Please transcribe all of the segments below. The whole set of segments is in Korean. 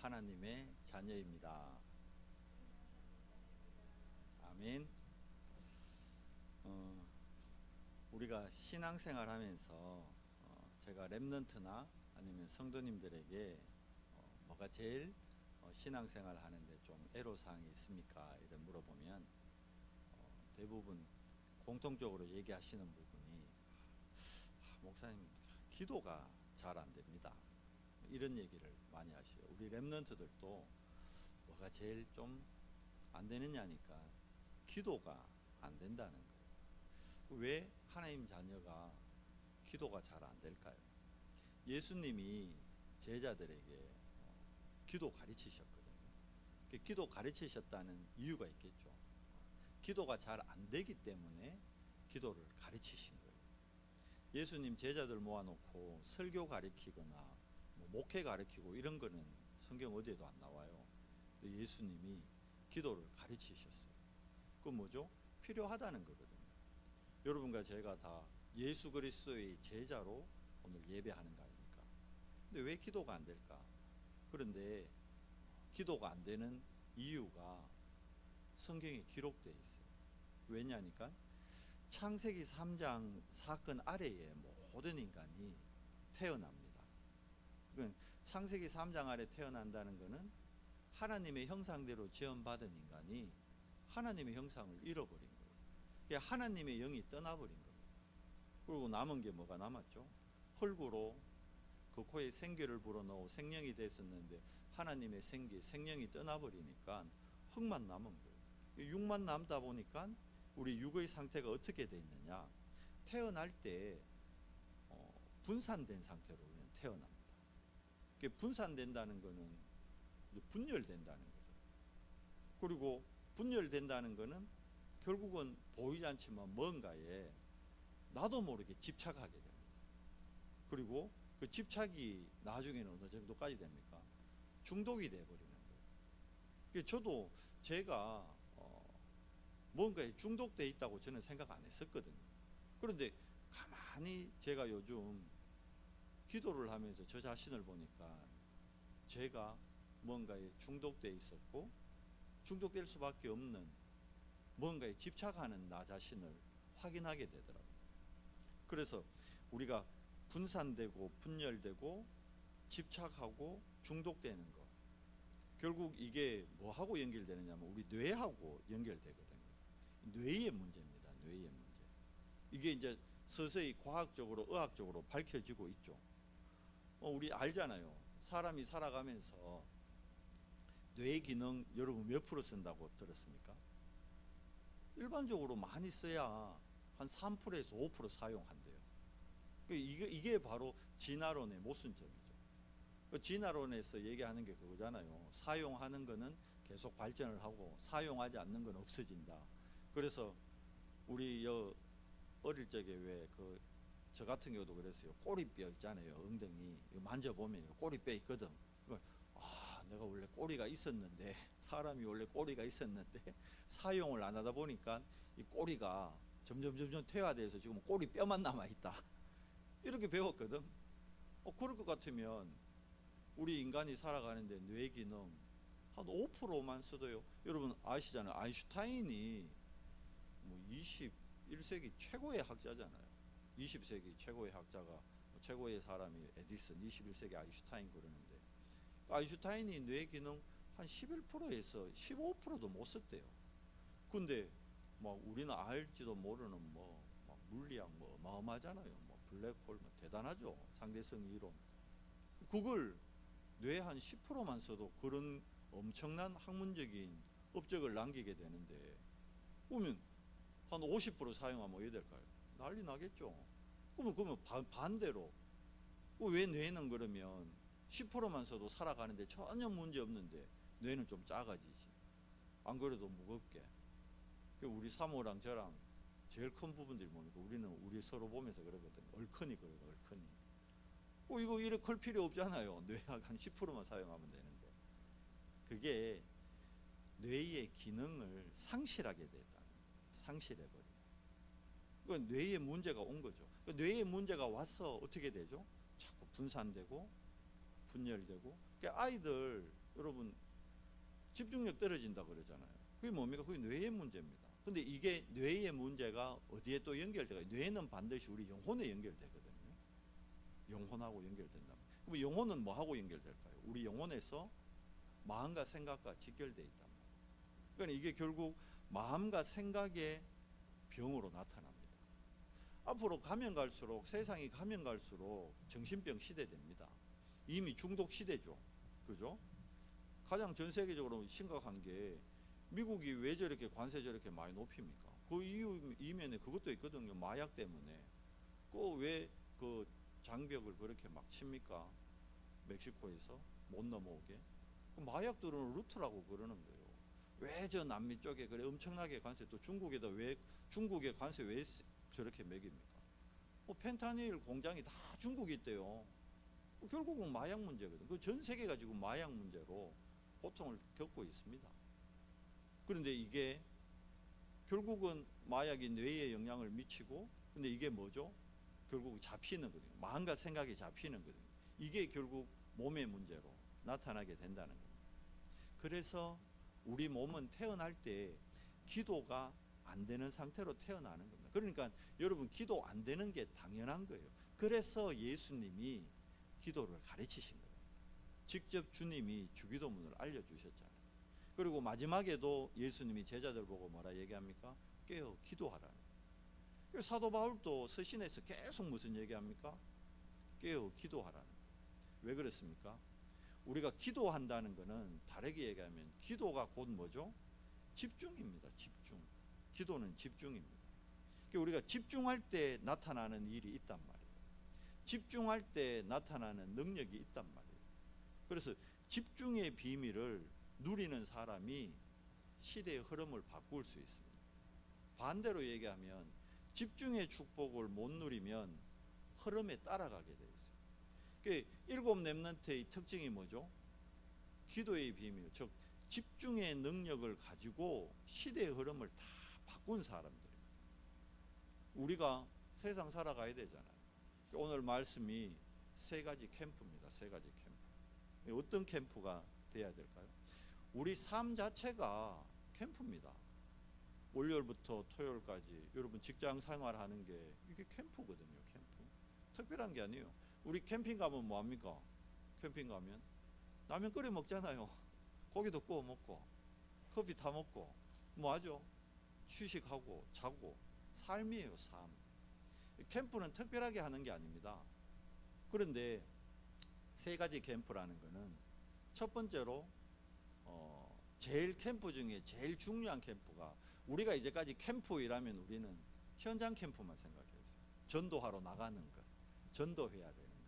하나님의 자녀입니다. 아멘. 우리가 신앙생활 하면서 제가 랩런트나 아니면 성도님들에게 뭐가 제일 신앙생활 하는데 좀 애로사항이 있습니까? 이런 물어보면 대부분 공통적으로 얘기하시는 부분이 목사님 기도가 잘 안 됩니다. 이런 얘기를 많이 하셔요. 우리 랩런트들도 뭐가 제일 좀 안 되느냐니까 기도가 안 된다는 거예요. 왜 하나님 자녀가 기도가 잘 안 될까요? 예수님이 제자들에게 기도 가르치셨거든요. 기도 가르치셨다는 이유가 있겠죠. 기도가 잘 안 되기 때문에 기도를 가르치신 거예요. 예수님 제자들 모아놓고 설교 가르치거나 목회 가르치고 이런 거는 성경 어디에도 안 나와요. 예수님이 기도를 가르치셨어요. 그건 뭐죠? 필요하다는 거거든요. 여러분과 제가 다 예수 그리스도의 제자로 오늘 예배하는 거 아닙니까? 근데 왜 기도가 안 될까? 그런데 기도가 안 되는 이유가 성경에 기록되어 있어요. 왜냐니까 창세기 3장 사건 아래에 모든 인간이 태어납니다. 창세기 3장 아래 태어난다는 것은 하나님의 형상대로 지음받은 인간이 하나님의 형상을 잃어버린 거예요. 하나님의 영이 떠나버린 거예요. 그리고 남은 게 뭐가 남았죠? 흙으로 그 코에 생기를 불어넣어 생명이 됐었는데 하나님의 생명이 떠나버리니까 흙만 남은 거예요. 육만 남다 보니까 우리 육의 상태가 어떻게 돼 있느냐? 태어날 때 분산된 상태로 우리는 태어납니다. 분산된다는 것은 분열된다는 거죠. 그리고 분열된다는 것은 결국은 보이지 않지만 뭔가에 나도 모르게 집착하게 됩니다. 그리고 그 집착이 나중에는 어느 정도까지 됩니까? 중독이 돼버리는 거예요. 저도 제가 뭔가에 중독돼 있다고 저는 생각 안 했었거든요. 그런데 가만히 제가 요즘 기도를 하면서 저 자신을 보니까 제가 뭔가에 중독돼 있었고 중독될 수밖에 없는 뭔가에 집착하는 나 자신을 확인하게 되더라고요. 그래서 우리가 분산되고 분열되고 집착하고 중독되는 것, 결국 이게 뭐하고 연결되느냐면 우리 뇌하고 연결되거든요. 뇌의 문제입니다. 뇌의 문제. 이게 이제 서서히 과학적으로 의학적으로 밝혀지고 있죠. 우리 알잖아요. 사람이 살아가면서 뇌 기능 여러분 몇 프로 쓴다고 들었습니까? 일반적으로 많이 써야 한 3%에서 5% 사용한대요. 이게 바로 진화론의 모순점이죠. 진화론에서 얘기하는 게 그거잖아요. 사용하는 거는 계속 발전을 하고 사용하지 않는 건 없어진다. 그래서 우리 어릴 적에 왜 저 같은 경우도 그랬어요. 꼬리뼈 있잖아요. 엉덩이 만져보면 꼬리뼈 있거든. 내가 원래 꼬리가 있었는데 사람이 원래 꼬리가 있었는데 사용을 안 하다 보니까 이 꼬리가 점점 퇴화돼서 지금 꼬리뼈만 남아있다. 이렇게 배웠거든. 그럴 것 같으면 우리 인간이 살아가는데 뇌 기능 한 5%만 써도요. 여러분 아시잖아요. 아인슈타인이 21세기 최고의 학자잖아요. 20세기 최고의 학자가 최고의 사람이 에디슨, 21세기 아인슈타인 그러는데 아인슈타인이 뇌 기능 한 11%에서 15%도 못 썼대요. 근데 우리는 알지도 모르는 물리학 어마어마하잖아요. 블랙홀 대단하죠. 상대성 이론. 그걸 뇌 한 10%만 써도 그런 엄청난 학문적인 업적을 남기게 되는데 그러면 한 50% 사용하면 어떻게 될까요? 난리 나겠죠. 그러면 반대로 왜 뇌는 그러면 10%만 써도 살아가는데 전혀 문제 없는데 뇌는 좀 작아지지. 안 그래도 무겁게. 우리 사모랑 저랑 제일 큰 부분들이 뭡니까? 우리는 우리 서로 보면서 그러거든. 얼큰이 그러거든. 얼큰이. 이거 이렇게 클 필요 없잖아요. 뇌가 한 10%만 사용하면 되는데. 그게 뇌의 기능을 상실하게 됐다. 상실해버려. 그건 뇌에 문제가 온 거죠. 뇌에 문제가 와서 어떻게 되죠? 자꾸 분산되고 분열되고. 아이들 여러분 집중력 떨어진다 그러잖아요. 그게 뭡니까? 그게 뇌의 문제입니다. 근데 이게 뇌의 문제가 어디에 또 연결돼요? 뇌는 반드시 우리 영혼에 연결되거든요. 영혼하고 연결된다. 그럼 영혼은 뭐하고 연결될까요? 우리 영혼에서 마음과 생각과 직결되어 있단 말이에요. 그러니까 이게 결국 마음과 생각의 병으로 나타납니다. 앞으로 가면 갈수록, 세상이 가면 갈수록 정신병 시대 됩니다. 이미 중독 시대죠. 그죠? 가장 전 세계적으로 심각한 게 미국이 왜 저렇게 관세 저렇게 많이 높입니까? 그 이유 이면에 그것도 있거든요. 마약 때문에. 그 왜 그 장벽을 그렇게 막 칩니까? 멕시코에서 못 넘어오게. 그 마약 들어오는 루트라고 그러는 거예요. 왜 저 남미 쪽에 그래 엄청나게 관세, 또 중국에다 왜 중국에 관세 왜 저렇게 매깁니까? 뭐 펜타닐 공장이 다 중국에 있대요. 결국은 마약 문제거든. 그 전 세계가 지금 마약 문제로 고통을 겪고 있습니다. 그런데 이게 결국은 마약이 뇌에 영향을 미치고, 근데 이게 뭐죠? 결국 잡히는 거거든요. 마음과 생각이 잡히는 거거든요. 이게 결국 몸의 문제로 나타나게 된다는 겁니다. 그래서 우리 몸은 태어날 때 기도가 안 되는 상태로 태어나는 겁니다. 그러니까 여러분 기도 안 되는 게 당연한 거예요. 그래서 예수님이 기도를 가르치신 거예요. 직접 주님이 주기도문을 알려주셨잖아요. 그리고 마지막에도 예수님이 제자들 보고 뭐라 얘기합니까? 깨어 기도하라는. 사도 바울도 서신에서 계속 무슨 얘기합니까? 깨어 기도하라는. 왜 그렇습니까? 우리가 기도한다는 것은 다르게 얘기하면 기도가 곧 뭐죠? 집중입니다. 집중. 기도는 집중입니다. 우리가 집중할 때 나타나는 일이 있단 말이에요. 집중할 때 나타나는 능력이 있단 말이에요. 그래서 집중의 비밀을 누리는 사람이 시대의 흐름을 바꿀 수 있습니다. 반대로 얘기하면 집중의 축복을 못 누리면 흐름에 따라가게 되어 있어요. 일곱 렘넌트의 특징이 뭐죠? 기도의 비밀, 즉 집중의 능력을 가지고 시대의 흐름을 다 바꾼 사람들입니다. 우리가 세상 살아가야 되잖아요. 오늘 말씀이 세 가지 캠프입니다. 세 가지 캠프. 어떤 캠프가 돼야 될까요? 우리 삶 자체가 캠프입니다. 월요일부터 토요일까지 여러분 직장 생활하는 게 이게 캠프거든요. 캠프. 특별한 게 아니에요. 우리 캠핑 가면 뭐합니까? 캠핑 가면 라면 끓여 먹잖아요. 고기도 구워 먹고 커피 타 먹고 뭐하죠? 휴식하고 자고. 삶이에요. 삶. 캠프는 특별하게 하는 게 아닙니다. 그런데 세 가지 캠프라는 거는 첫 번째로 제일 캠프 중에 제일 중요한 캠프가, 우리가 이제까지 캠프이라면 우리는 현장 캠프만 생각했어요. 전도하러 나가는 것, 전도해야 되는 것.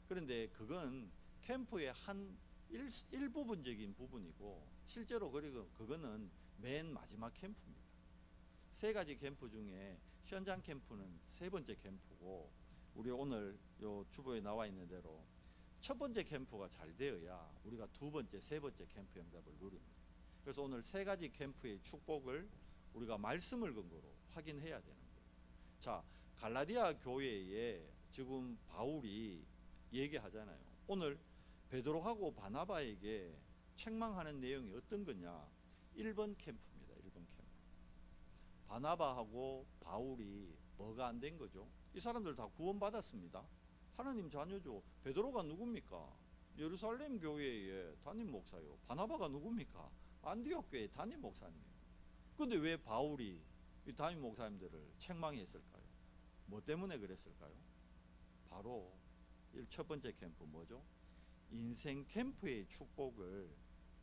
그런데 그건 캠프의 한 일부분적인 부분이고, 실제로 그리고 그거는 맨 마지막 캠프입니다. 세 가지 캠프 중에 현장 캠프는 세 번째 캠프고, 우리 오늘 요 주보에 나와 있는 대로 첫 번째 캠프가 잘 되어야 우리가 두 번째, 세 번째 캠프 응답을 누립니다. 그래서 오늘 세 가지 캠프의 축복을 우리가 말씀을 근거로 확인해야 되는 거예요. 자, 갈라디아 교회에 지금 바울이 얘기하잖아요. 오늘 베드로하고 바나바에게 책망하는 내용이 어떤 거냐? 1번 캠프입니다. 1번 캠프. 바나바하고 바울이 뭐가 안 된 거죠? 이 사람들 다 구원받았습니다. 하나님 자녀죠. 베드로가 누굽니까? 예루살렘 교회의 담임 목사요. 바나바가 누굽니까? 안디옥 교회 담임 목사님이에요. 근데 왜 바울이 이 담임 목사님들을 책망했을까요? 뭐 때문에 그랬을까요? 바로 첫 번째 캠프 뭐죠? 인생 캠프의 축복을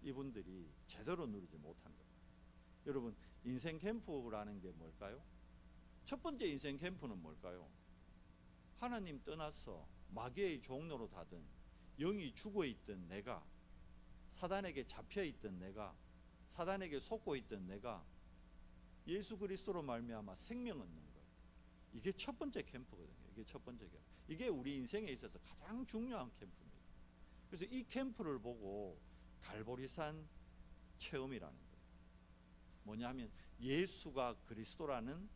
이분들이 제대로 누리지 못한 거예요. 여러분, 인생 캠프라는 게 뭘까요? 첫 번째 인생 캠프는 뭘까요? 하나님 떠나서 마귀의 종로로 다든 영이 죽어있던 내가, 사단에게 잡혀있던 내가, 사단에게 속고 있던 내가 예수 그리스도로 말미암아 생명 얻는 거예요. 이게 첫 번째 캠프거든요. 이게 첫 번째 캠프. 이게 우리 인생에 있어서 가장 중요한 캠프입니다. 그래서 이 캠프를 보고 갈보리산 체험이라는 거예요. 뭐냐면 예수가 그리스도라는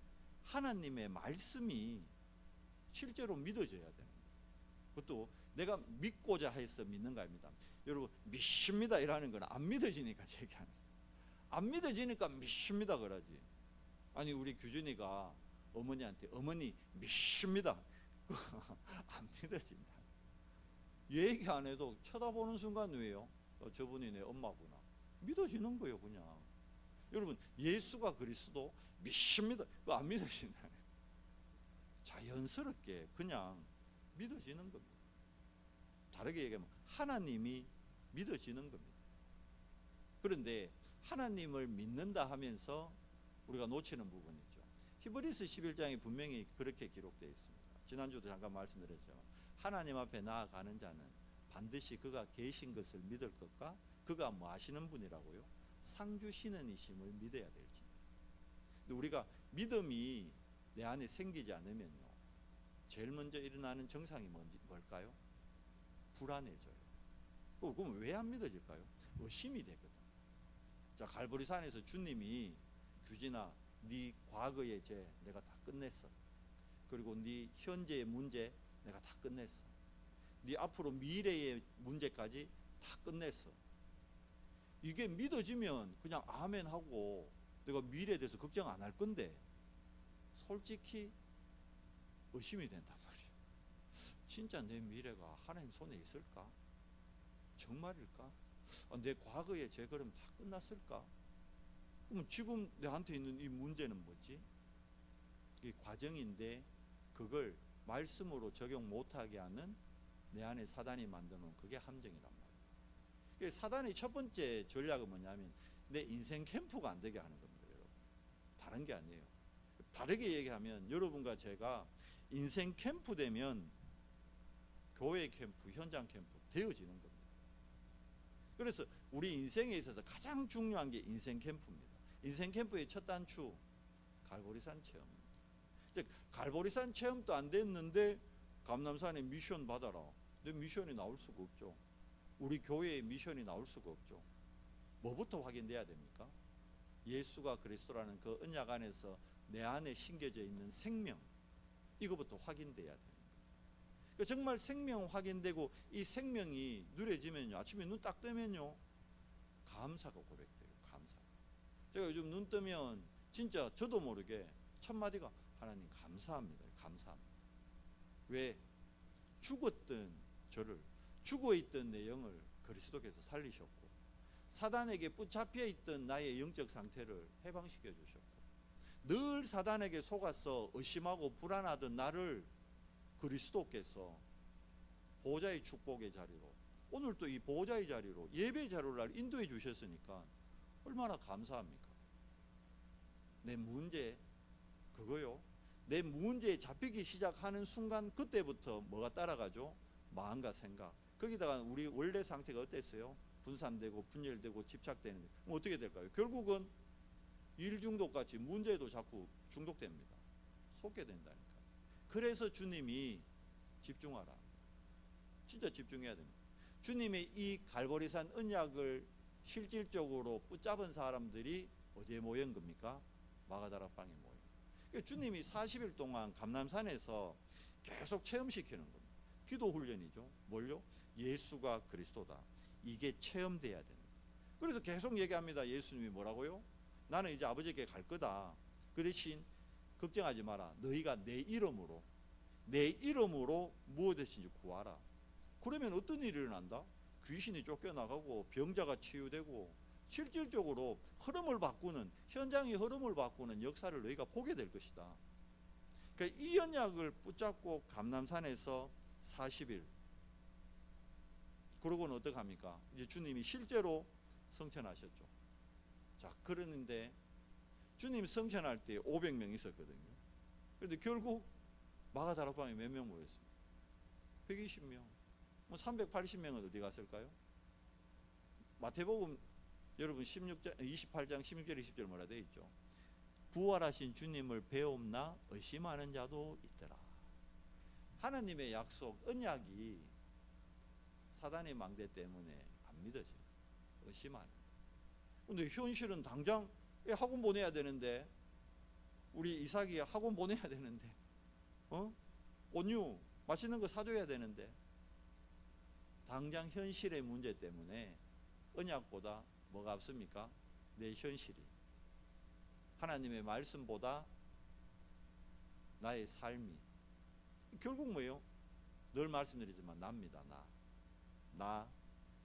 하나님의 말씀이 실제로 믿어져야 되는 거예요. 그것도 내가 믿고자 해서 믿는 거 아닙니다. 여러분 믿습니다 이라는 건 안 믿어지니까 얘기하는 거예요. 안 믿어지니까 믿습니다 그러지. 아니 우리 규준이가 어머니한테 어머니 믿습니다 안 믿어진다. 얘기 안 해도 쳐다보는 순간 왜요? 저분이 내 엄마구나 믿어지는 거예요. 그냥 여러분 예수가 그리스도 믿습니다 그거 안 믿어진다. 자연스럽게 그냥 믿어지는 겁니다. 다르게 얘기하면 하나님이 믿어지는 겁니다. 그런데 하나님을 믿는다 하면서 우리가 놓치는 부분이 있죠. 히브리서 11장에 분명히 그렇게 기록되어 있습니다. 지난주도 잠깐 말씀드렸죠. 하나님 앞에 나아가는 자는 반드시 그가 계신 것을 믿을 것과 그가 뭐 하시는 분이라고요? 상 주시는 이심을 믿어야 될지. 근데 우리가 믿음이 내 안에 생기지 않으면요, 제일 먼저 일어나는 정상이 뭘까요? 불안해져요. 그럼 왜 안 믿어질까요? 의심이 되거든. 자, 갈보리산에서 주님이 규진아, 네 과거의 죄 내가 다 끝냈어. 그리고 네 현재의 문제 내가 다 끝냈어. 네 앞으로 미래의 문제까지 다 끝냈어. 이게 믿어지면 그냥 아멘 하고 내가 미래에 대해서 걱정 안 할 건데 솔직히 의심이 된단 말이에요. 진짜 내 미래가 하나님 손에 있을까? 정말일까? 내 과거의 죄 그럼 다 끝났을까? 그럼 지금 내한테 있는 이 문제는 뭐지? 이 과정인데 그걸 말씀으로 적용 못하게 하는 내 안에 사단이 만드는 그게 함정이란 말이에요. 사단의 첫 번째 전략은 뭐냐면 내 인생 캠프가 안 되게 하는 겁니다. 여러분. 다른 게 아니에요. 다르게 얘기하면 여러분과 제가 인생 캠프 되면 교회 캠프, 현장 캠프 되어지는 겁니다. 그래서 우리 인생에 있어서 가장 중요한 게 인생 캠프입니다. 인생 캠프의 첫 단추 갈보리산 체험입니다. 즉 갈보리산 체험도 안 됐는데 감남산에 미션 받아라. 내 미션이 나올 수가 없죠. 우리 교회의 미션이 나올 수가 없죠. 뭐부터 확인돼야 됩니까? 예수가 그리스도라는 그 언약 안에서 내 안에 심겨져 있는 생명, 이거부터 확인돼야 돼요. 그러니까 정말 생명 확인되고 이 생명이 누려지면요, 아침에 눈 딱 뜨면요 감사가 고백돼요. 감사. 제가 요즘 눈 뜨면 진짜 저도 모르게 첫 마디가 하나님 감사합니다. 감사합니다. 왜? 죽었던 저를, 죽어있던 내 영을 그리스도께서 살리셨고 사단에게 붙잡혀 있던 나의 영적 상태를 해방시켜 주셨고 늘 사단에게 속아서 의심하고 불안하던 나를 그리스도께서 보호자의 축복의 자리로, 오늘 또 이 보호자의 자리로, 예배의 자리로 날 인도해 주셨으니까 얼마나 감사합니까? 내 문제 그거요, 내 문제에 잡히기 시작하는 순간 그때부터 뭐가 따라가죠? 마음과 생각. 거기다가 우리 원래 상태가 어땠어요? 분산되고 분열되고 집착되는. 그럼 어떻게 될까요? 결국은 일 중독같이 문제도 자꾸 중독됩니다. 속게 된다니까. 그래서 주님이 집중하라. 진짜 집중해야 됩니다. 주님의 이 갈보리산 언약을 실질적으로 붙잡은 사람들이 어디에 모인 겁니까? 마가다라 방에 모인. 그러니까 주님이 40일 동안 감람산에서 계속 체험시키는 겁니다. 기도 훈련이죠. 뭘요? 예수가 그리스도다. 이게 체험돼야 되는 거예요. 그래서 계속 얘기합니다. 예수님이 뭐라고요? 나는 이제 아버지께 갈 거다. 그 대신 걱정하지 마라. 너희가 내 이름으로 무엇이든지 구하라. 그러면 어떤 일이 일어난다? 귀신이 쫓겨나가고 병자가 치유되고 실질적으로 흐름을 바꾸는, 현장의 흐름을 바꾸는 역사를 너희가 보게 될 것이다. 그러니까 이 언약을 붙잡고 감람산에서 40일, 그러고는 어떻게 합니까? 이제 주님이 실제로 성천하셨죠. 자, 그러는데 주님 성천할 때 500명 있었거든요. 그런데 결국 마가다락방에 몇 명 모였습니까? 120명. 뭐 380명은 어디 갔을까요? 마태복음 여러분 28장 16절 20절 뭐라 되어 있죠? 부활하신 주님을 배움나 의심하는 자도 있더라. 하나님의 약속, 언약이 사단의 망대 때문에 안 믿어져요. 의심하는. 근데 현실은 당장 학원 보내야 되는데, 우리 이삭이 학원 보내야 되는데, 온유 맛있는 거 사줘야 되는데 당장 현실의 문제 때문에 언약보다 뭐가 앞섭니까? 내 현실이. 하나님의 말씀보다 나의 삶이. 결국 뭐예요? 늘 말씀드리지만 납니다.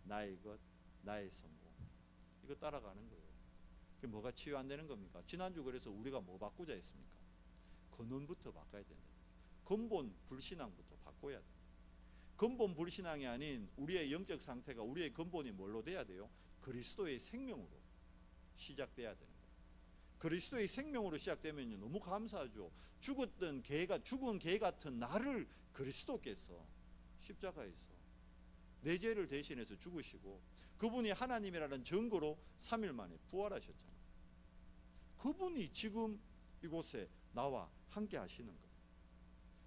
나의 것, 나의 성공. 이거 따라가는 거예요. 그게 뭐가 치유 안 되는 겁니까? 지난주 그래서 우리가 뭐 바꾸자 했습니까? 근원부터 바꿔야 된다. 근본 불신앙부터 바꿔야 돼요. 근본 불신앙이 아닌 우리의 영적 상태가, 우리의 근본이 뭘로 돼야 돼요? 그리스도의 생명으로 시작돼야 되는 거예요. 그리스도의 생명으로 시작되면요, 너무 감사하죠. 죽은 개 같은 나를 그리스도께서 십자가에서 내 죄를 대신해서 죽으시고, 그분이 하나님이라는 증거로 3일 만에 부활하셨잖아요. 그분이 지금 이곳에 나와 함께 하시는 거예요.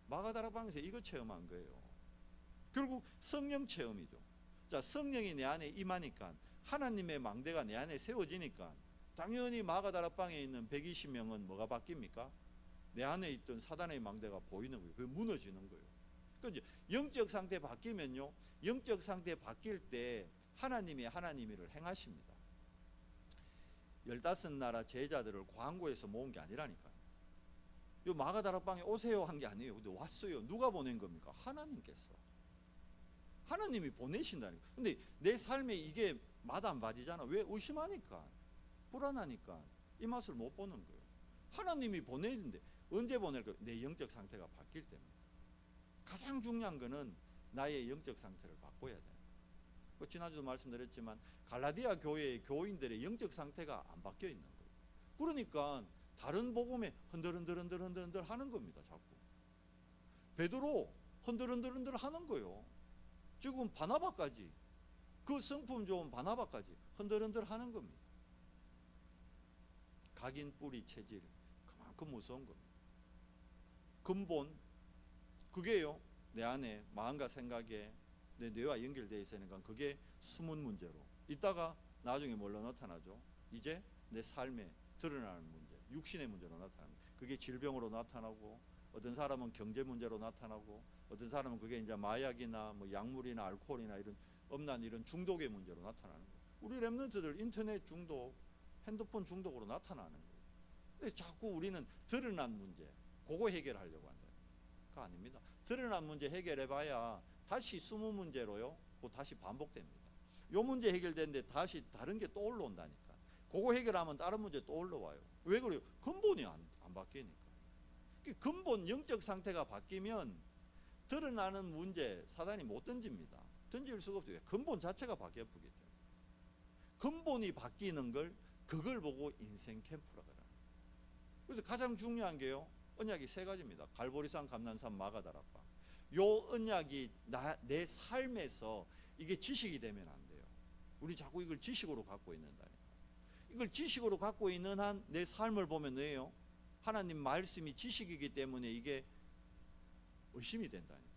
마가다락방에서 이거 체험한 거예요. 결국 성령 체험이죠. 자, 성령이 내 안에 임하니까, 하나님의 망대가 내 안에 세워지니까 당연히 마가다락방에 있는 120명은 뭐가 바뀝니까? 내 안에 있던 사단의 망대가 보이는 거예요. 그게 무너지는 거예요. 그러니까 영적 상태 바뀌면요, 영적 상태 바뀔 때 하나님이 하나님이를 행하십니다. 15나라 제자들을 광고해서 모은 게 아니라니까요. 요 마가다락방에 오세요 한 게 아니에요. 근데 왔어요. 누가 보낸 겁니까? 하나님께서. 하나님이 보내신다니까. 근데 내 삶에 이게 맛 안 봐지잖아. 왜? 의심하니까, 불안하니까 이 맛을 못 보는 거예요. 하나님이 보내는데 언제 보낼까요? 내 영적 상태가 바뀔 때입니다. 가장 중요한 거는 나의 영적 상태를 바꿔야 돼요. 지난주도 말씀드렸지만 갈라디아 교회의 교인들의 영적 상태가 안 바뀌어 있는 거예요. 그러니까 다른 복음에 흔들흔들 하는 겁니다. 자꾸 베드로 흔들흔들 하는 거예요. 지금 바나바까지, 그 성품 좋은 바나바까지 흔들흔들 하는 겁니다. 각인 뿌리 체질, 그만큼 무서운 겁니다. 근본, 그게요, 내 안에 마음과 생각에 내 뇌와 연결되어 있으니까 그게 숨은 문제로 이따가 나중에 뭘로 나타나죠? 이제 내 삶에 드러나는 문제, 육신의 문제로 나타납니다. 그게 질병으로 나타나고, 어떤 사람은 경제 문제로 나타나고, 어떤 사람은 그게 이제 마약이나 뭐 약물이나 알코올이나 이런 엄난 이런 중독의 문제로 나타나는 거예요. 우리 랩런트들 인터넷 중독, 핸드폰 중독으로 나타나는 거예요. 근데 자꾸 우리는 드러난 문제, 그거 해결하려고 한다. 그거 아닙니다. 드러난 문제 해결해봐야 다시 숨은 문제로요, 그거 다시 반복됩니다. 요 문제 해결되는데 다시 다른 게 또 올라온다니까. 그거 해결하면 다른 문제 또 올라와요. 왜 그래요? 근본이 안 바뀌니까. 근본 영적 상태가 바뀌면 드러나는 문제 사단이 못 던집니다. 던질 수가 없어요. 근본 자체가 바뀌었기 때문에. 근본이 바뀌는 걸, 그걸 보고 인생 캠프라 그래요. 그래서 가장 중요한 게요, 언약이 3가지입니다. 갈보리산, 감난산, 마가다락방. 요 언약이 내 삶에서 이게 지식이 되면 안 돼요. 우리 자꾸 이걸 지식으로 갖고 있는다니까. 이걸 지식으로 갖고 있는 한 내 삶을 보면 왜요? 하나님 말씀이 지식이기 때문에 이게 의심이 된다니까.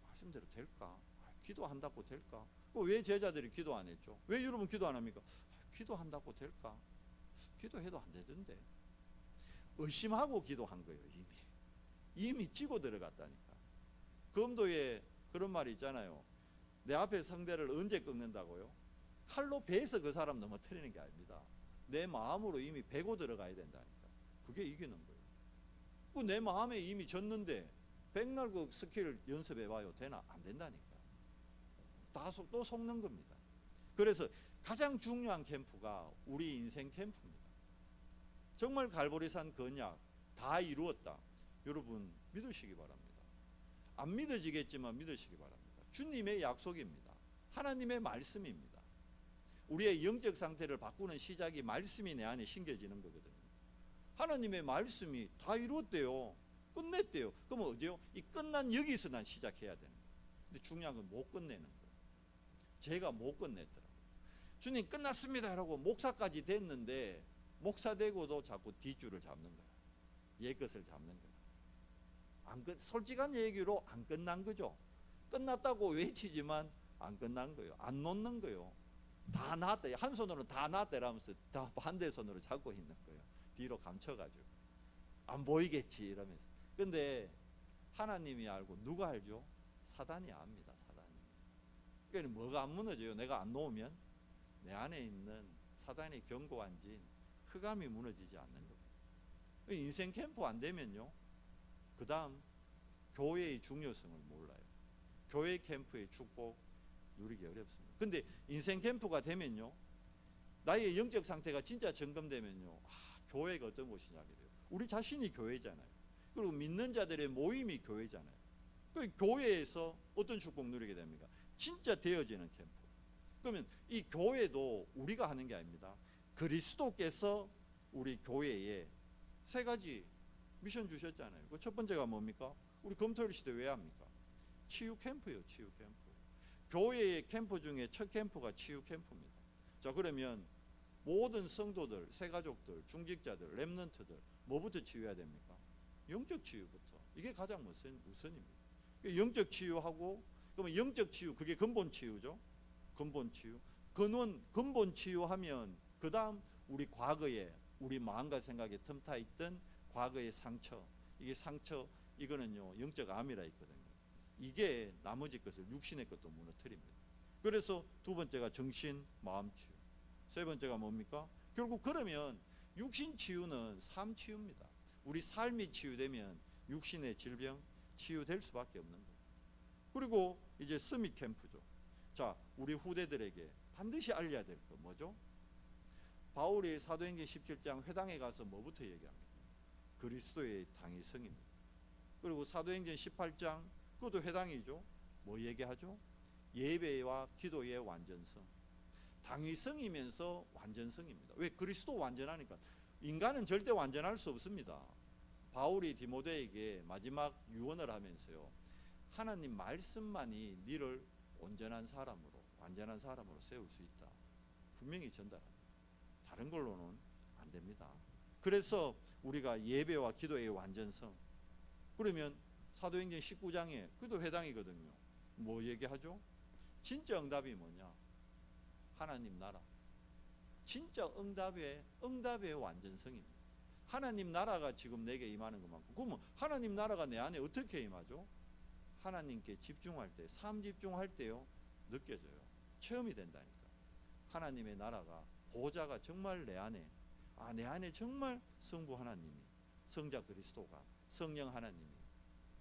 말씀대로 될까? 기도한다고 될까? 왜 제자들이 기도 안 했죠? 왜 여러분 기도 안 합니까? 기도한다고 될까? 기도해도 안 되던데. 의심하고 기도한 거예요. 이미 찌고 들어갔다니까. 검도에 그런 말이 있잖아요. 내 앞에 상대를 언제 꺾는다고요? 칼로 베서 그 사람 넘어뜨리는 게 아닙니다. 내 마음으로 이미 베고 들어가야 된다니까. 그게 이기는 거예요. 내 마음에 이미 졌는데 백날 그 스킬 연습해봐요. 되나? 안 된다니까. 또 속는 겁니다. 그래서 가장 중요한 캠프가 우리 인생 캠프입니다. 정말 갈보리산 언약 다 이루었다. 여러분 믿으시기 바랍니다. 안 믿어지겠지만 믿으시기 바랍니다. 주님의 약속입니다. 하나님의 말씀입니다. 우리의 영적 상태를 바꾸는 시작이 말씀이 내 안에 심겨지는 거거든요. 하나님의 말씀이 다 이루었대요. 끝냈대요. 그러면 어디요? 이 끝난 여기서 난 시작해야 되는 거예요. 근데 중요한 건 못 끝내는 거예요. 제가 못 끝냈더라고요. 주님 끝났습니다 라고 목사까지 됐는데, 목사 되고도 자꾸 뒷줄을 잡는 거야. 옛 것을 잡는 거야. 솔직한 얘기로 안 끝난 거죠. 끝났다고 외치지만 안 끝난 거예요. 안 놓는 거예요. 다 나왔다. 한 손으로 다 나왔다 이러면서 다 반대 손으로 잡고 있는 거예요. 뒤로 감춰가지고 안 보이겠지 이러면서. 근데 하나님이 알고, 누가 알죠? 사단이 압니다. 사단이. 그러니까 뭐가 안 무너져요? 내가 안 놓으면 내 안에 있는 사단의 견고한 진, 흑암이 무너지지 않는 겁니다. 인생 캠프 안 되면요, 그 다음 교회의 중요성을 몰라요. 교회 캠프의 축복 누리기 어렵습니다. 근데 인생 캠프가 되면요, 나의 영적 상태가 진짜 점검되면요, 교회가 어떤 곳이냐 하게 돼요. 우리 자신이 교회잖아요. 그리고 믿는 자들의 모임이 교회잖아요. 그 교회에서 어떤 축복 누리게 됩니까? 진짜 되어지는 캠프. 그러면 이 교회도 우리가 하는 게 아닙니다. 그리스도께서 우리 교회에 세 가지 미션 주셨잖아요. 그 첫 번째가 뭡니까? 우리 금토일 시대 왜 합니까? 치유 캠프예요. 치유 캠프. 교회의 캠프 중에 첫 캠프가 치유 캠프입니다. 자, 그러면 모든 성도들, 새가족들, 중직자들, 렘넌트들 뭐부터 치유해야 됩니까? 영적 치유부터. 이게 가장 우선입니다. 영적 치유하고, 그러면 영적 치유, 그게 근본 치유죠. 근본 치유. 근본 치유하면 그 다음 우리 과거에 우리 마음과 생각에 틈타 있던 과거의 상처, 이게 상처, 이거는요 영적 암이라 있거든요. 이게 나머지 것을 육신의 것도 무너뜨립니다. 그래서 두 번째가 정신 마음 치유, 세 번째가 뭡니까? 결국 그러면 육신 치유는 삶 치유입니다. 우리 삶이 치유되면 육신의 질병 치유될 수밖에 없는 거예요. 그리고 이제 스밋 캠프죠. 자, 우리 후대들에게 반드시 알려야 될 거 뭐죠? 바울이 사도행전 17장 회당에 가서 뭐부터 얘기합니까? 그리스도의 당위성입니다. 그리고 사도행전 18장 그것도 회당이죠. 뭐 얘기하죠? 예배와 기도의 완전성. 당위성이면서 완전성입니다. 왜? 그리스도 완전하니까. 인간은 절대 완전할 수 없습니다. 바울이 디모데에게 마지막 유언을 하면서요, 하나님 말씀만이 너를 온전한 사람으로, 완전한 사람으로 세울 수 있다, 분명히 전달합니다. 다른 걸로는 안 됩니다. 그래서 우리가 예배와 기도의 완전성. 그러면 사도행전 19장에 그것도 회당이거든요. 뭐 얘기하죠? 진짜 응답이 뭐냐? 하나님 나라. 진짜 응답의 완전성입니다. 하나님 나라가 지금 내게 임하는 것만큼. 그러면 하나님 나라가 내 안에 어떻게 임하죠? 하나님께 집중할 때, 삶 집중할 때요, 느껴져요. 체험이 된다니까. 하나님의 나라가, 보좌가 정말 내 안에, 내 안에 정말 성부 하나님이, 성자 그리스도가, 성령 하나님이,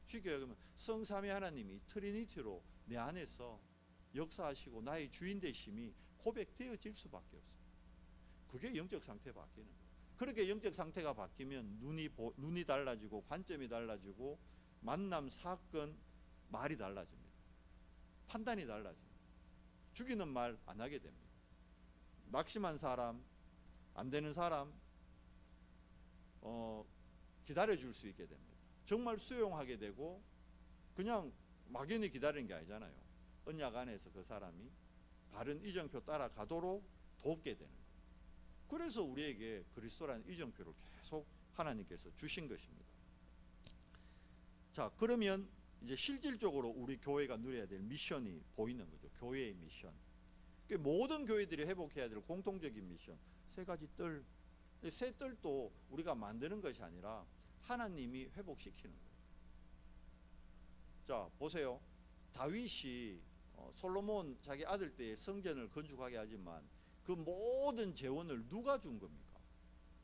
쉽게 얘기하면 성삼위 하나님이 트리니티로 내 안에서 역사하시고 나의 주인 되심이 고백되어질 수밖에 없어요. 그게 영적 상태 바뀌는 거예요. 그렇게 영적 상태가 바뀌면 눈이 달라지고, 관점이 달라지고, 만남, 사건, 말이 달라집니다. 판단이 달라집니다. 죽이는 말 안 하게 됩니다. 낙심한 사람, 안 되는 사람 기다려줄 수 있게 됩니다. 정말 수용하게 되고, 그냥 막연히 기다리는 게 아니잖아요. 언약 안에서 그 사람이 바른 이정표 따라가도록 돕게 되는 거예요. 그래서 우리에게 그리스도라는 이정표를 계속 하나님께서 주신 것입니다. 자, 그러면 이제 실질적으로 우리 교회가 누려야 될 미션이 보이는 거죠. 교회의 미션. 모든 교회들이 회복해야 될 공통적인 미션, 세 가지 뜰. 세 뜰도 우리가 만드는 것이 아니라 하나님이 회복시키는 거예요. 자, 보세요. 다윗이 솔로몬 자기 아들 때에 성전을 건축하게 하지만 그 모든 재원을 누가 준 겁니까?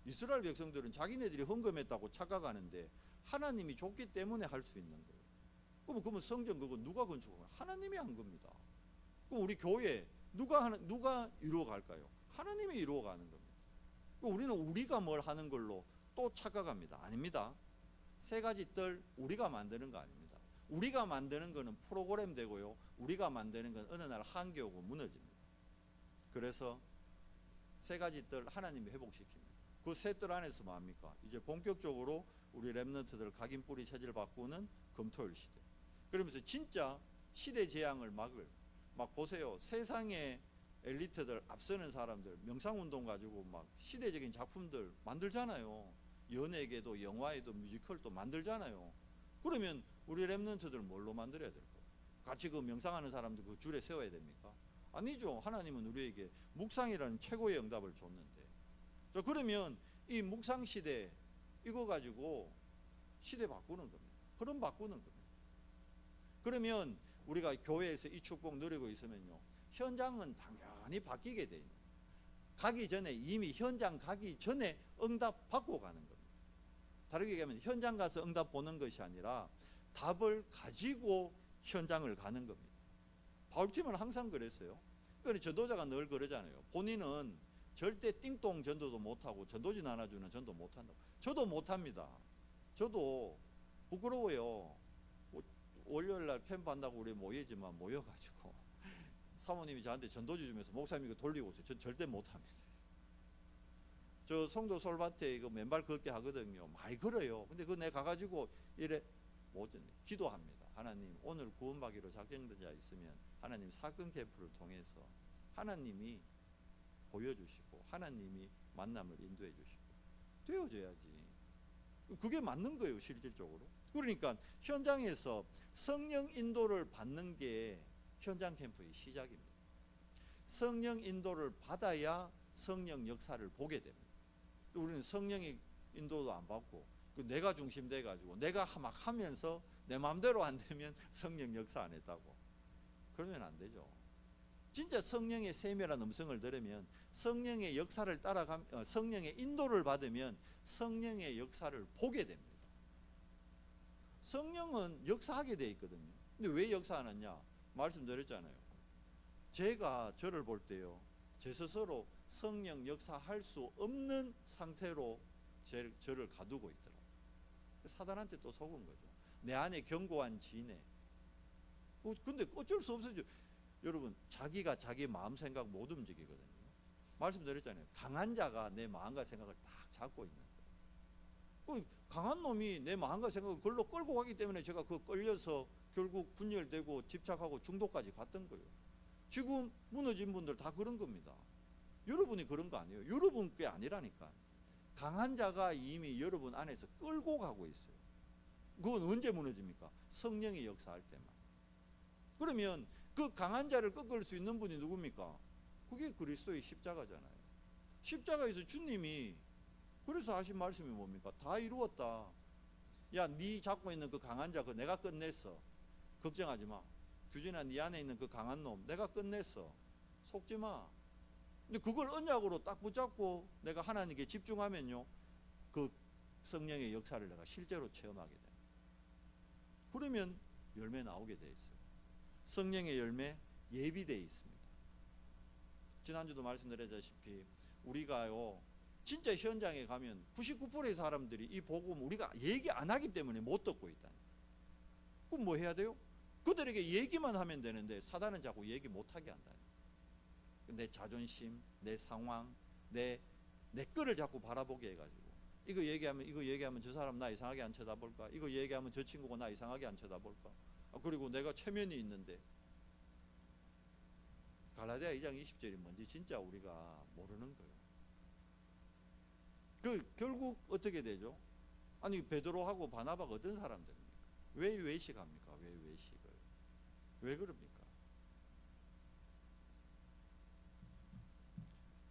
이스라엘 백성들은 자기네들이 헌금했다고 착각하는데 하나님이 줬기 때문에 할 수 있는 거예요. 그러면 성전 그거 누가 건축한 거예요? 하나님이 한 겁니다. 그럼 우리 교회 누가 이루어갈까요? 하나님이 이루어가는 겁니다. 우리는 우리가 뭘 하는 걸로 또 착각합니다. 아닙니다. 세 가지 뜰 우리가 만드는 거 아닙니다. 우리가 만드는 거는 프로그램 되고요, 우리가 만드는 건 어느 날 한계 오고 무너집니다. 그래서 세 가지 뜰 하나님이 회복시킵니다. 그 세 뜰 안에서 뭐합니까? 이제 본격적으로 우리 렘넌트들 각인 뿌리 체질 바꾸는 금토일 시대. 그러면서 진짜 시대 재앙을 막 보세요. 세상의 엘리트들, 앞서는 사람들 명상운동 가지고 막 시대적인 작품들 만들잖아요. 연예계도 영화에도 뮤지컬도 만들잖아요. 그러면 우리 렘넌트들 뭘로 만들어야 될까요? 같이 그 명상하는 사람들 그 줄에 세워야 됩니까? 아니죠. 하나님은 우리에게 묵상이라는 최고의 응답을 줬는데. 자, 그러면 이 묵상 시대 이거 가지고 시대 바꾸는 겁니다. 흐름 바꾸는 겁니다. 그러면 우리가 교회에서 이 축복 누리고 있으면요, 현장은 당연히 바뀌게 돼 있는, 가기 전에 이미 현장 가기 전에 응답 받고 가는 겁니다. 다르게 얘기하면 현장 가서 응답 보는 것이 아니라 답을 가지고 현장을 가는 겁니다. 바울팀은 항상 그랬어요. 그러니까 전도자가 늘 그러잖아요. 본인은 절대 띵동 전도도 못하고 전도지 나눠주는 전도 못한다고. 저도 못합니다. 저도 부끄러워요. 월요일날 캠프 한다고 우리 모이지만 모여가지고 사모님이 저한테 전도지 주면서 목사님 이거 돌리고 오세요. 전 절대 못합니다. 저 성도 솔밭에 이거 맨발 걷게 하거든요. 많이 걸어요. 근데 그거 내가 가가지고 이래 뭐지? 기도합니다. 하나님, 오늘 구원받기로 작정된 자 있으면 하나님 사건 캠프를 통해서 하나님이 보여주시고 하나님이 만남을 인도해 주시고 되어져야지. 그게 맞는 거예요, 실질적으로. 그러니까 현장에서 성령 인도를 받는 게 현장 캠프의 시작입니다. 성령 인도를 받아야 성령 역사를 보게 됩니다. 우리는 성령의 인도도 안 받고 내가 중심돼 가지고 내가 막 하면서 내 마음대로 안 되면 성령 역사 안 했다고, 그러면 안 되죠. 진짜 성령의 세밀한 음성을 들으면 성령의 역사를 성령의 인도를 받으면 성령의 역사를 보게 됩니다. 성령은 역사하게 돼 있거든요. 근데 왜 역사하느냐? 말씀드렸잖아요. 제가 저를 볼 때요, 제 스스로 성령 역사할 수 없는 상태로 저를 가두고 있더라고요. 사단한테 또 속은 거죠. 내 안에 견고한 진해. 근데 어쩔 수 없어요. 여러분, 자기가 자기 마음 생각 못 움직이거든요. 말씀드렸잖아요. 강한 자가 내 마음과 생각을 딱 잡고 있는 거예요. 강한 놈이 내 마음과 생각을 그걸로 끌고 가기 때문에 제가 그 끌려서 결국 분열되고 집착하고 중독까지 갔던 거예요. 지금 무너진 분들 다 그런 겁니다. 여러분이 그런 거 아니에요. 여러분 게 아니라니까. 강한 자가 이미 여러분 안에서 끌고 가고 있어요. 그건 언제 무너집니까? 성령이 역사할 때만. 그러면 그 강한 자를 꺾을 수 있는 분이 누굽니까? 그게 그리스도의 십자가잖아요. 십자가에서 주님이 그래서 하신 말씀이 뭡니까? 다 이루었다. 야, 네 잡고 있는 그 강한 자, 그거 내가 끝냈어. 걱정하지 마. 규진아, 네 안에 있는 그 강한 놈 내가 끝냈어. 속지 마. 근데 그걸 언약으로 딱 붙잡고 내가 하나님께 집중하면요, 그 성령의 역사를 내가 실제로 체험하게 돼요. 그러면 열매 나오게 돼 있어요. 성령의 열매 예비되어 있습니다. 지난주도 말씀드렸다시피 우리가요, 진짜 현장에 가면 99%의 사람들이 이 복음 우리가 얘기 안 하기 때문에 못 듣고 있다. 그럼 뭐 해야 돼요? 그들에게 얘기만 하면 되는데 사단은 자꾸 얘기 못하게 한다. 내 자존심, 내 상황, 내 거를 자꾸 바라보게 해가지고 이거 얘기하면 저 사람 나 이상하게 안 쳐다볼까? 이거 얘기하면 저 친구가 나 이상하게 안 쳐다볼까? 그리고 내가 체면이 있는데. 갈라디아 2장 20절이 뭔지 진짜 우리가 모르는 거예요. 결국 어떻게 되죠? 아니, 베드로하고 바나바가 어떤 사람들입니까? 왜 외식합니까? 왜 외식을? 왜 그럽니까?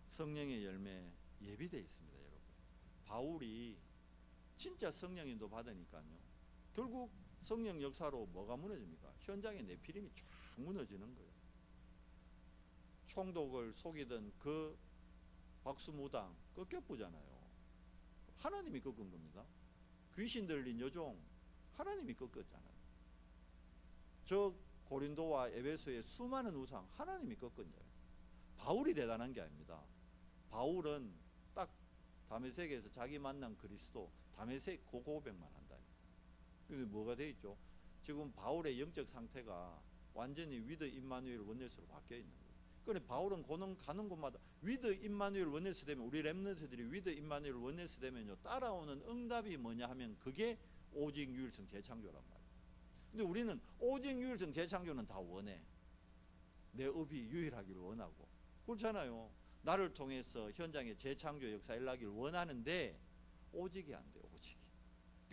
성령의 열매 예비되어 있습니다, 여러분. 바울이 진짜 성령 인도 받으니까요, 결국 성령 역사로 뭐가 무너집니까? 현장의 내피림이 쫙 무너지는 거예요. 총독을 속이던 그 박수무당 꺾여쁘잖아요. 하나님이 꺾은 겁니다. 귀신 들린 여종 하나님이 꺾었잖아요. 저 고린도와 에베소의 수많은 우상 하나님이 꺾은 거예요. 바울이 대단한 게 아닙니다. 바울은 딱 다메섹에서 자기 만난 그리스도, 다메섹 그 고백만 한다. 근데 뭐가 돼 있죠? 지금 바울의 영적 상태가 완전히 위드 임마누엘 원네스로 바뀌어 있는 거예요. 그런데 바울은 가는 곳마다 위드 임마누엘 원네스 되면, 우리 렘넌트들이 위드 임마누엘 원네스 되면요, 따라오는 응답이 뭐냐 하면 그게 오직 유일성 재창조란 말이에요. 근데 우리는 오직 유일성 재창조는 다 원해. 내 업이 유일하기를 원하고. 그렇잖아요. 나를 통해서 현장에 재창조 역사 일어나기를 원하는데 오직이 안 돼요. 오직이.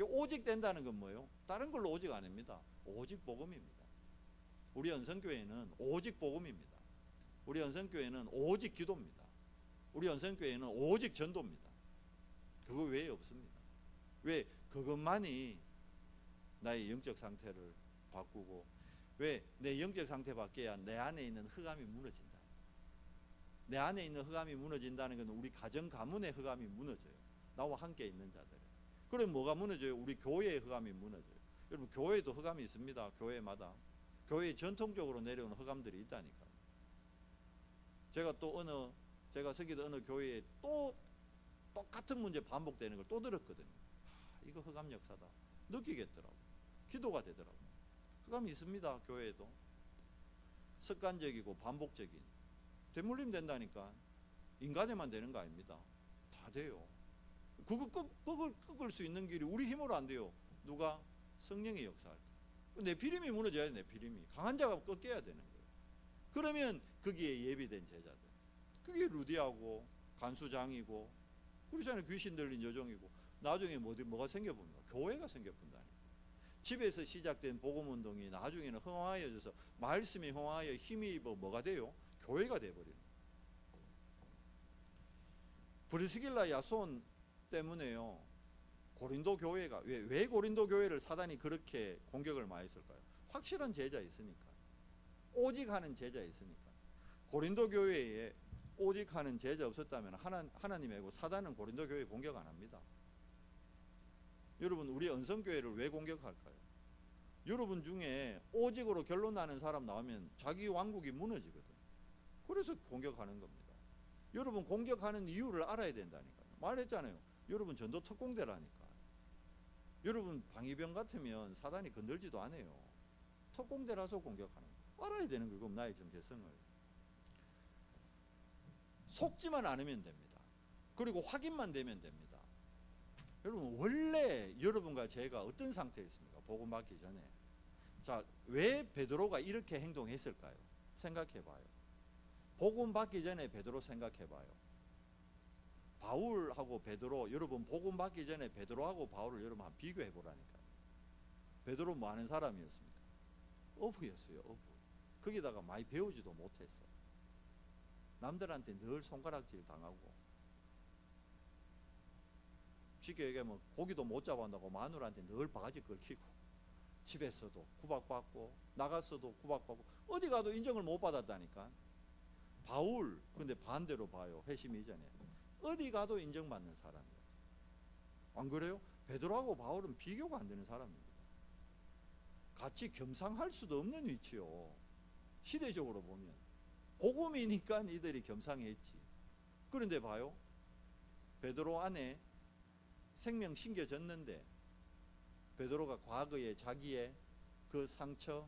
오직 된다는 건 뭐예요? 다른 걸로 오직 안 합니다. 오직 복음입니다. 우리 연성교회는 오직 복음입니다. 우리 연성교회는 오직 기도입니다. 우리 연성교회는 오직 전도입니다. 그거 외에 없습니다. 왜? 그것만이 나의 영적 상태를 바꾸고, 왜? 내 영적 상태 바뀌어야 내 안에 있는 흑암이 무너진다. 내 안에 있는 흑암이 무너진다는 것은 우리 가정 가문의 흑암이 무너져요. 나와 함께 있는 자들. 그럼 뭐가 무너져요? 우리 교회의 흑암이 무너져요. 여러분 교회도 흑암이 있습니다. 교회마다. 교회에 전통적으로 내려오는 흑암들이 있다니까. 제가 서기도 어느 교회에 또 똑같은 문제 반복되는 걸 또 들었거든요. 이거 흑암 역사다. 느끼겠더라고. 기도가 되더라고. 흑암이 있습니다. 교회에도. 습관적이고 반복적인. 되물림 된다니까. 인간에만 되는 거 아닙니다. 다 돼요. 그거 꺾을 수 있는 길이 우리 힘으로 안 돼요. 누가? 성령의 역사할 때. 네피림이 무너져야 돼. 네피림이. 강한 자가 꺾여야 되는 거예요. 그러면 거기에 예비된 제자들. 그게 루디하고 간수장이고 그렇잖아요. 귀신 들린 여종이고 나중에 뭐가 생겨봅니까? 교회가 생겨본다니까. 집에서 시작된 복음운동이 나중에는 흥황하여져서 말씀이 흥황하여 힘이 입어 뭐가 돼요? 교회가 돼버리는 거예요. 브리스길라 야손 때문에요. 고린도 교회가 왜 고린도 교회를 사단이 그렇게 공격을 많이 했을까요? 확실한 제자 있으니까. 오직 하는 제자 있으니까. 고린도 교회에 오직 하는 제자 없었다면 하나님이고 사단은 고린도 교회 공격 안 합니다. 여러분 우리 언성교회를 왜 공격할까요? 여러분 중에 오직으로 결론 나는 사람 나오면 자기 왕국이 무너지거든. 그래서 공격하는 겁니다. 여러분 공격하는 이유를 알아야 된다니까요. 말했잖아요. 여러분 전도 특공대라니까. 여러분 방위병 같으면 사단이 건들지도 않아요. 특공대라서 공격하는 거. 알아야 되는 거고 나의 정체성을. 속지만 않으면 됩니다. 그리고 확인만 되면 됩니다. 여러분 원래 여러분과 제가 어떤 상태에 있습니까? 복음 받기 전에. 자, 왜 베드로가 이렇게 행동했을까요? 생각해 봐요. 복음 받기 전에 베드로 생각해 봐요. 바울하고 베드로, 여러분 복음 받기 전에 베드로하고 바울을 여러분 한번 비교해 보라니까요. 베드로 뭐 하는 사람이었습니까? 어부였어요. 어부. 거기다가 많이 배우지도 못했어. 남들한테 늘 손가락질 당하고, 쉽게 얘기하면 고기도 못 잡아온다고 마누라한테 늘 바가지 긁히고, 집에서도 구박받고 나가서도 구박받고 어디 가도 인정을 못 받았다니까. 바울 근데 반대로 봐요. 회심 이전에 어디 가도 인정받는 사람이에요. 안 그래요? 베드로하고 바울은 비교가 안 되는 사람입니다. 같이 겸상할 수도 없는 위치요. 시대적으로 보면 복음이니까 이들이 겸상했지. 그런데 봐요. 베드로 안에 생명 심겨졌는데 베드로가 과거에 자기의 그 상처,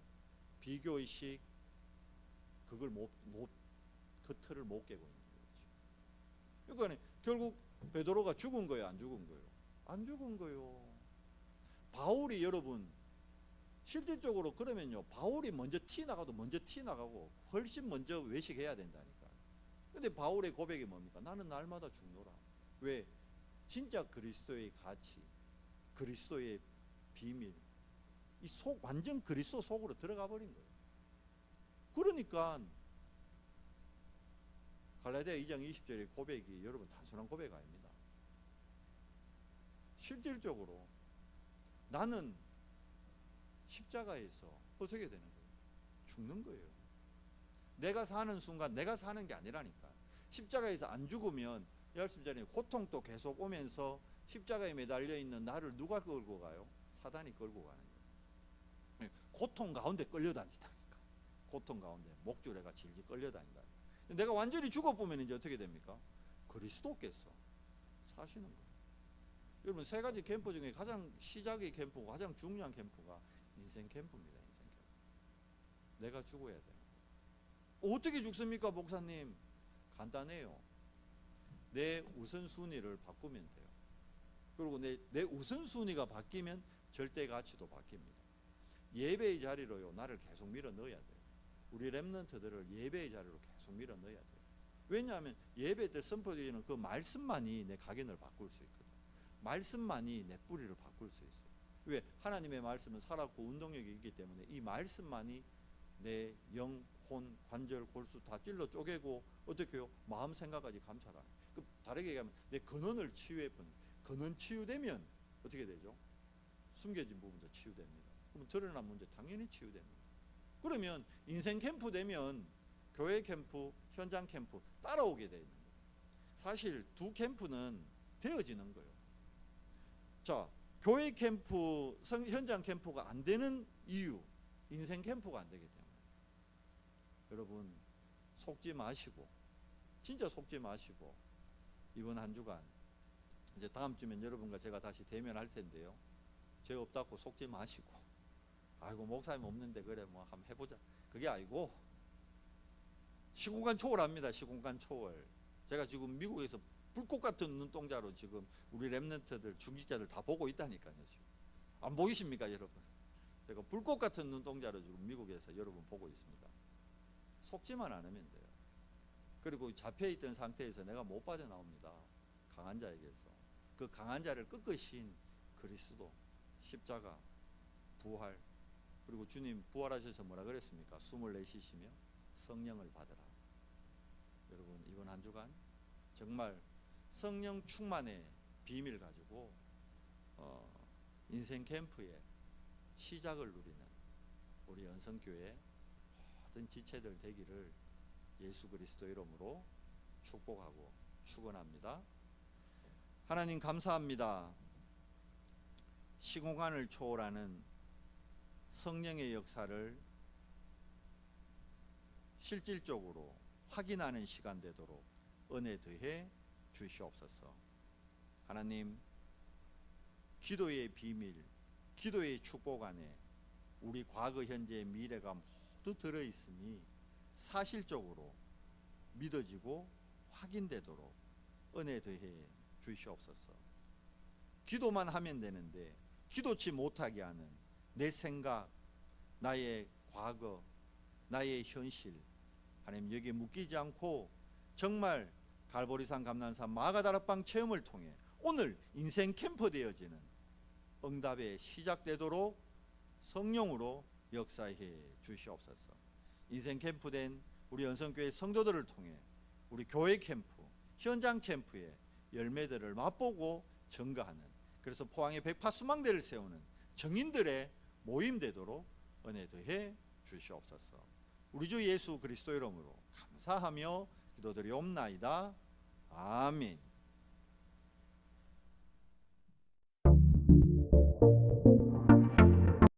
비교의식 그걸 그 틀을 못 깨고 있는 거죠. 그러니까 결국 베드로가 죽은 거예요? 안 죽은 거예요? 안 죽은 거예요. 바울이 여러분 실질적으로 그러면요, 바울이 먼저 튀나가도 먼저 튀나가고 훨씬 먼저 외식해야 된다니까. 근데 바울의 고백이 뭡니까? 나는 날마다 죽노라. 왜? 진짜 그리스도의 가치, 그리스도의 비밀, 이 속 완전 그리스도 속으로 들어가 버린 거예요. 그러니까 갈라디아 2장 20절의 고백이 여러분 단순한 고백 아닙니다. 실질적으로 나는 십자가에서 어떻게 되는 거예요? 죽는 거예요. 내가 사는 순간 내가 사는 게 아니라니까. 십자가에서 안 죽으면 열심전에 고통도 계속 오면서 십자가에 매달려 있는 나를 누가 끌고 가요? 사단이 끌고 가는 거예요. 고통 가운데 끌려다니다니까. 고통 가운데 목줄에가 질질 끌려다닌다. 내가 완전히 죽어보면 이제 어떻게 됩니까? 그리스도께서 사시는 거예요. 여러분 세 가지 캠프 중에 가장 시작의 캠프고 가장 중요한 캠프가 인생 캠프입니다. 인생 캠프. 내가 죽어야 돼요. 어떻게 죽습니까, 목사님? 간단해요. 내 우선순위를 바꾸면 돼요. 그리고 내 우선순위가 바뀌면 절대 가치도 바뀝니다. 예배의 자리로요, 나를 계속 밀어 넣어야 돼요. 우리 렘넌트들을 예배의 자리로 계속 밀어 넣어야 돼요. 왜냐하면 예배 때 선포되는 그 말씀만이 내 각인을 바꿀 수 있거든. 말씀만이 내 뿌리를 바꿀 수 있어요. 왜? 하나님의 말씀은 살았고 운동력이 있기 때문에 이 말씀만이 내 영, 혼, 관절, 골수 다 찔러 쪼개고 어떻게 해요? 마음 생각까지 감찰하는. 다르게 얘기하면 내 근원을 치유해버린. 근원 치유되면 어떻게 되죠? 숨겨진 부분도 치유됩니다. 그럼 드러난 문제 당연히 치유됩니다. 그러면 인생 캠프 되면 교회 캠프, 현장 캠프 따라오게 돼 있는 거예요. 사실 두 캠프는 되어지는 거예요. 자, 교회 캠프, 현장 캠프가 안 되는 이유, 인생 캠프가 안 되기 때문에. 여러분 속지 마시고, 진짜 속지 마시고, 이번 한 주간 이제 다음 주면 여러분과 제가 다시 대면할 텐데요, 죄 없다고 속지 마시고, 아이고 목사님 없는데 그래 뭐 한번 해보자, 그게 아니고 시공간 초월합니다. 시공간 초월. 제가 지금 미국에서 불꽃 같은 눈동자로 지금 우리 랩런트들, 중직자들 다 보고 있다니까요. 지금 안 보이십니까 여러분? 제가 불꽃 같은 눈동자로 지금 미국에서 여러분 보고 있습니다. 속지만 않으면 돼요. 그리고 잡혀있던 상태에서 내가 못 빠져나옵니다. 강한 자에게서. 그 강한 자를 꺾으신 그리스도, 십자가, 부활, 그리고 주님 부활하셔서 뭐라 그랬습니까? 숨을 내쉬시며 성령을 받으라. 여러분 이번 한 주간 정말 성령 충만의 비밀 가지고 인생 캠프의 시작을 누리는 우리 연성교회 모든 지체들 되기를 예수 그리스도 이름으로 축복하고 축원합니다. 하나님 감사합니다. 시공간을 초월하는 성령의 역사를 실질적으로 확인하는 시간 되도록 은혜 더해 주시옵소서. 하나님, 기도의 비밀, 기도의 축복 안에 우리 과거, 현재, 미래가 모두 들어있음이 사실적으로 믿어지고 확인되도록 은혜 더해 주시옵소서. 기도만 하면 되는데 기도치 못하게 하는 내 생각, 나의 과거, 나의 현실, 하나님 여기에 묶이지 않고 정말 갈보리산 감난산 마가다락방 체험을 통해 오늘 인생 캠프 되어지는 응답의 시작되도록 성령으로 역사해 주시옵소서. 인생 캠프 된 우리 연성교회 성도들을 통해 우리 교회 캠프, 현장 캠프의 열매들을 맛보고 증거하는, 그래서 포항의 백파수망대를 세우는 정인들의 모임 되도록 은혜 더해 주시옵소서. 우리 주 예수 그리스도 이름으로 감사하며 기도드리옵나이다. 아멘.